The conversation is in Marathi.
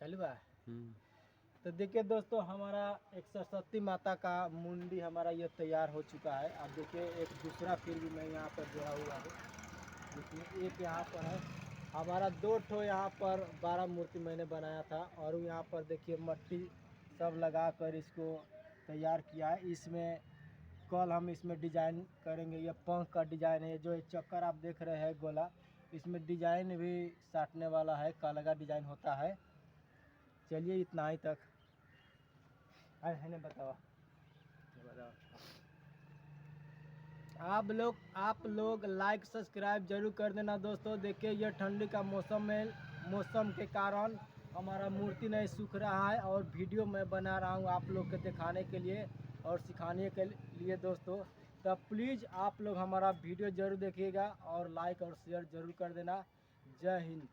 चल बा। तो देखिए दोस्तों, हमारा एक सरस्वती माता का मुंडी हमारा ये तैयार हो चुका है। अब देखिए एक दूसरा फिर भी मैं यहाँ पर जोड़ा हुआ है। देखिए एक यहाँ पर है हमारा, 2 ठो यहाँ पर 12 मूर्ति मैंने बनाया था। और यहाँ पर देखिए मट्टी सब लगा कर इसको तैयार किया है। इसमें कल हम इसमें डिजाइन करेंगे। ये पंख का डिजाइन है, जो चक्कर आप देख रहे हैं गोला, इसमें डिजाइन भी साटने वाला है, कालगा डिजाइन होता है। चलिए इतना ही तक है ना, बताओ। आप लोग लाइक सब्सक्राइब जरूर कर देना दोस्तों। देखिए ये ठंडी का मौसम के कारण हमारा मूर्ति नहीं सूख रहा है, और वीडियो मैं बना रहा हूँ आप लोग के दिखाने के लिए और सिखाने के लिए दोस्तों। तो प्लीज़ आप लोग हमारा वीडियो ज़रूर देखिएगा और लाइक और शेयर ज़रूर कर देना। जय हिंद।